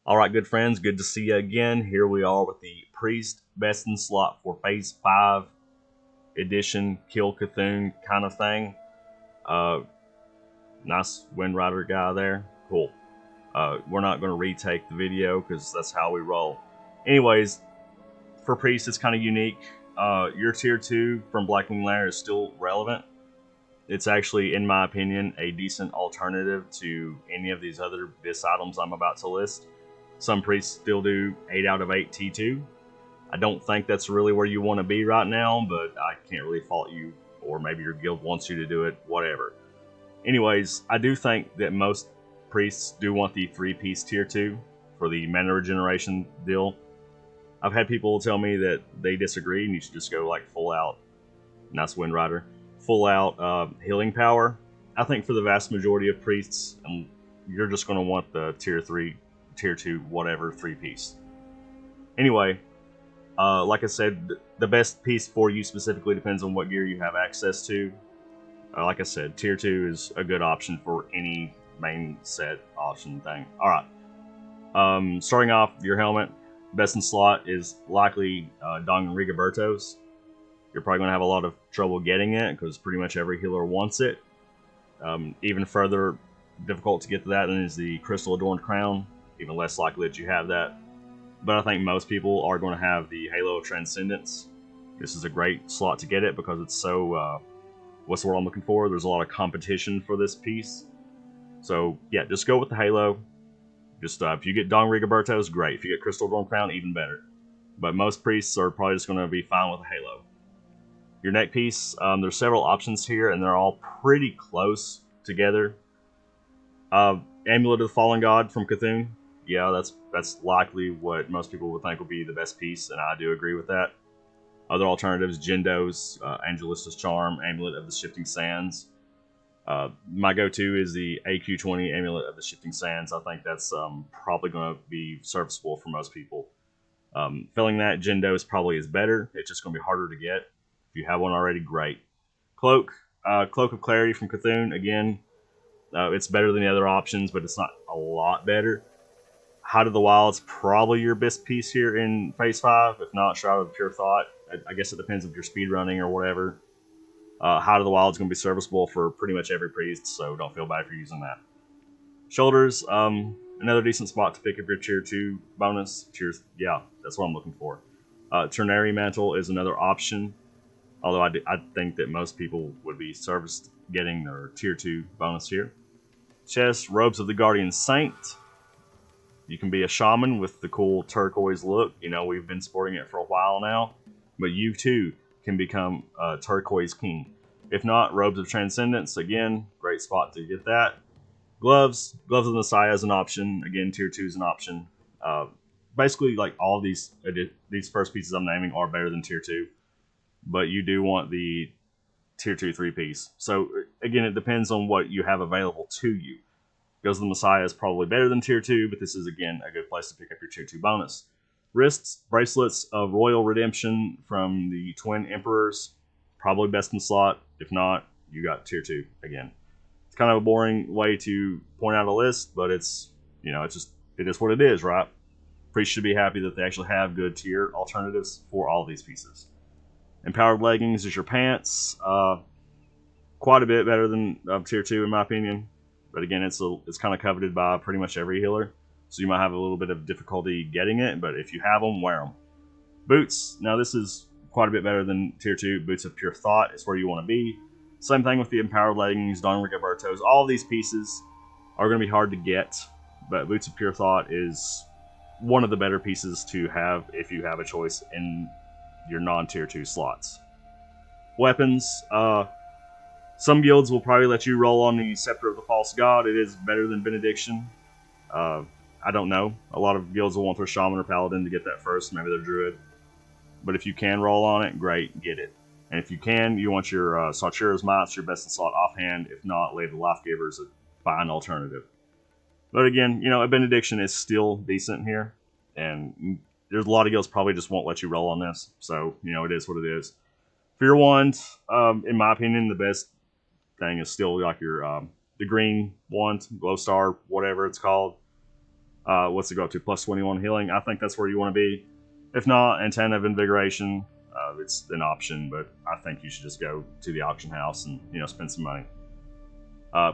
Alright, good friends, good to see you again. Here we are with the Priest Best in Slot for Phase 5 edition, Kill Cthulhu kind of thing. Nice Wind Rider guy there. Cool. We're not going to retake the video because that's how we roll. Anyways, for Priest, it's kind of unique. Your Tier 2 from Blackwing Lair is still relevant. It's actually, in my opinion, a decent alternative to any of these other BIS items I'm about to list. Some priests still do 8 out of 8 T2. I don't think that's really where you want to be right now, but I can't really fault you, or maybe your guild wants you to do it, whatever. Anyways, I do think that most priests do want the 3-piece Tier 2 for the mana regeneration deal. I've had people tell me that they disagree and you should just go like full out, nice Wind Rider, full out healing power. I think for the vast majority of priests, you're just going to want the Tier 3, Tier 2, whatever, 3-piece. Anyway, like I said, the best piece for you specifically depends on what gear you have access to. Like I said, Tier 2 is a good option for any main set option thing. Alright, starting off, your helmet, best in slot is likely Don Rigoberto's. You're probably going to have a lot of trouble getting it because pretty much every healer wants it. Even further difficult to get to that than is the Crystal Adorned Crown. Even less likely that you have that. But I think most people are going to have the Halo of Transcendence. This is a great slot to get it because it's so, what's the word I'm looking for? There's a lot of competition for this piece. So yeah, just go with the Halo. Just if you get Don Rigoberto's, great. If you get Crystal Adorned Crown, even better. But most priests are probably just going to be fine with the Halo. Your neck piece, there's several options here, and they're all pretty close together. Amulet of the Fallen God from Cthulhu. Yeah, that's likely what most people would think would be the best piece, and I do agree with that. Other alternatives, Jindo's Angelista's Charm, Amulet of the Shifting Sands. My go-to is the AQ20 Amulet of the Shifting Sands. I think that's probably going to be serviceable for most people. Filling that, Jindo's probably is better. It's just going to be harder to get. If you have one already, great. Cloak, Cloak of Clarity from Cthulhu. Again, it's better than the other options, but it's not a lot better. Heart of the Wild's probably your best piece here in Phase 5. If not, Shroud of Pure Thought. I guess it depends if you're speedrunning or whatever. Heart of the Wild's going to be serviceable for pretty much every priest, so don't feel bad for using that. Shoulders, another decent spot to pick up your Tier 2 bonus. Yeah, that's what I'm looking for. Ternary Mantle is another option, although I think that most people would be serviced getting their Tier 2 bonus here. Chest, Robes of the Guardian Saint. You can be a shaman with the cool turquoise look. You know, we've been sporting it for a while now. But you too can become a turquoise king. If not, Robes of Transcendence, again, great spot to get that. Gloves of the Messiah is an option. Again, Tier 2 is an option. Basically, like all these first pieces I'm naming are better than Tier 2. But you do want the Tier 2 3-piece. So, again, it depends on what you have available to you. Because the Messiah is probably better than Tier 2, but this is, again, a good place to pick up your Tier 2 bonus. Wrists, Bracelets of Royal Redemption from the Twin Emperors. Probably best in slot. If not, you got Tier 2 again. It's kind of a boring way to point out a list, but it's, you know, it is what it is, right? Priests should be happy that they actually have good tier alternatives for all these pieces. Empowered Leggings is your pants. Quite a bit better than Tier 2 in my opinion. But again, it's kind of coveted by pretty much every healer. So you might have a little bit of difficulty getting it, but if you have them, wear them. Boots. Now this is quite a bit better than Tier 2. Boots of Pure Thought is where you want to be. Same thing with the Empowered Leggings, Don Rigoberto's. All of these pieces are going to be hard to get, but Boots of Pure Thought is one of the better pieces to have if you have a choice in your non-Tier 2 slots. Weapons. Some guilds will probably let you roll on the Scepter of the False God. It is better than Benediction. I don't know. A lot of guilds will want their Shaman or Paladin to get that first. Maybe their Druid. But if you can roll on it, great, get it. And if you can, you want your Sartura's Mites, your best in slot offhand. If not, Lay the Life Giver is a fine alternative. But again, you know, a Benediction is still decent here. And there's a lot of guilds probably just won't let you roll on this. So, you know, it is what it is. For your wand, in my opinion, the best thing is still like your the green wand, glow star, whatever it's called. What's it go up to? Plus 21 healing. I think that's where you want to be. If not, antenna of invigoration. It's an option, but I think you should just go to the auction house and spend some money.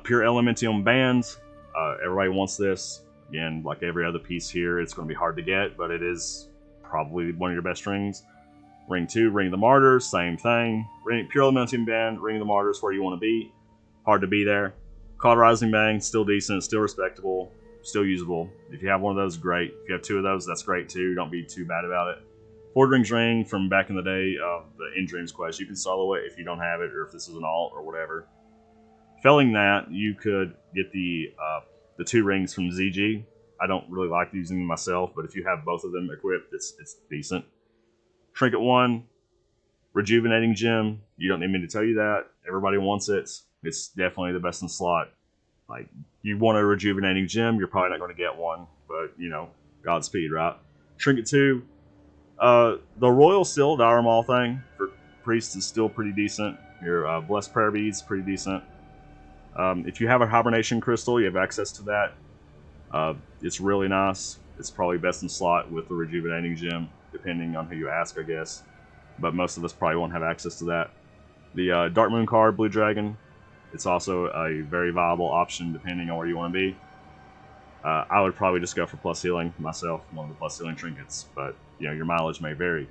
Pure Elementium bands. Everybody wants this. Again, like every other piece here, it's going to be hard to get, but it is probably one of your best rings. Ring 2, Ring of the Martyrs, same thing. Pure Elementium band, Ring of the Martyrs, where you want to be. Hard to be there. Cauterizing Bang, still decent, still respectable, still usable. If you have one of those, great. If you have 2 of those, that's great too. Don't be too bad about it. Ford Rings Ring from back in the day of the In Dreams quest. You can solo it if you don't have it, or if this is an alt or whatever. Failing that, you could get the 2 rings from ZG. I don't really like using them myself, but if you have both of them equipped, it's decent. Trinket 1, Rejuvenating Gem. You don't need me to tell you that. Everybody wants it. It's definitely the best in slot. Like, you want a Rejuvenating Gem, you're probably not going to get one, but, Godspeed, right? Trinket 2, the Royal Seal Dire Maul thing for Priest is still pretty decent. Your Blessed Prayer Beads, pretty decent. If you have a Hibernation Crystal, you have access to that. It's really nice. It's probably best in slot with the Rejuvenating Gem, depending on who you ask, I guess. But most of us probably won't have access to that. The Dark Moon card, Blue Dragon, it's also a very viable option depending on where you want to be. I would probably just go for plus healing myself, one of the plus healing trinkets, but your mileage may vary.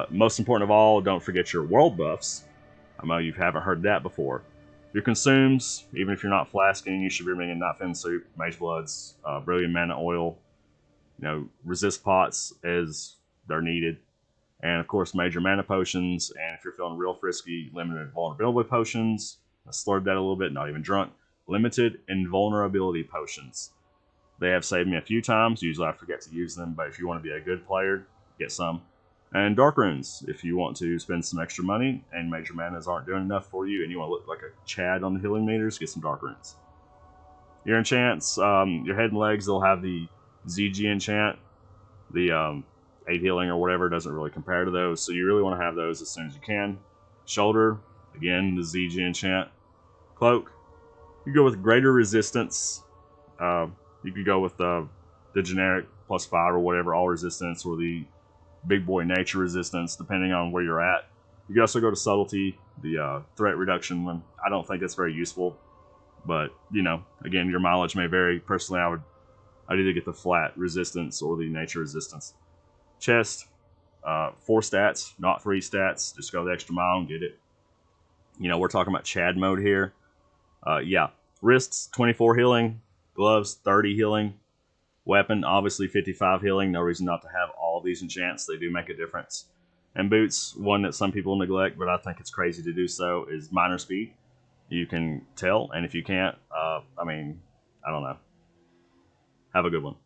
Most important of all, don't forget your world buffs. I know you haven't heard that before. Your consumes, even if you're not flasking, you should be bringing Night Fin Soup, Mage Bloods, Brilliant Mana Oil, resist pots as they're needed, and of course major mana potions. And if you're feeling real frisky, limited vulnerability potions. I slurred that a little bit, not even drunk. Limited invulnerability potions. They have saved me a few times. Usually I forget to use them, but if you want to be a good player, get some. And Dark Runes, if you want to spend some extra money and major manas aren't doing enough for you and you want to look like a Chad on the healing meters, get some Dark Runes. Your enchants, your head and legs, they'll have the ZG enchant. The 8 healing or whatever doesn't really compare to those, so you really want to have those as soon as you can. Shoulder, again, the ZG enchant. Cloak, you go with greater resistance. You could go with the generic +5 or whatever, all resistance, or the big boy nature resistance, depending on where you're at. You can also go to subtlety, the threat reduction one. I don't think that's very useful, but again, your mileage may vary. Personally, I'd either get the flat resistance or the nature resistance. Chest, 4 stats, not 3 stats. Just go the extra mile and get it. We're talking about Chad mode here. Yeah, wrists 24 healing, gloves 30 healing. Weapon, obviously 55 healing. No reason not to have all of these enchants. They do make a difference. And boots, one that some people neglect, but I think it's crazy to do so, is minor speed. You can tell, and if you can't, I don't know. Have a good one.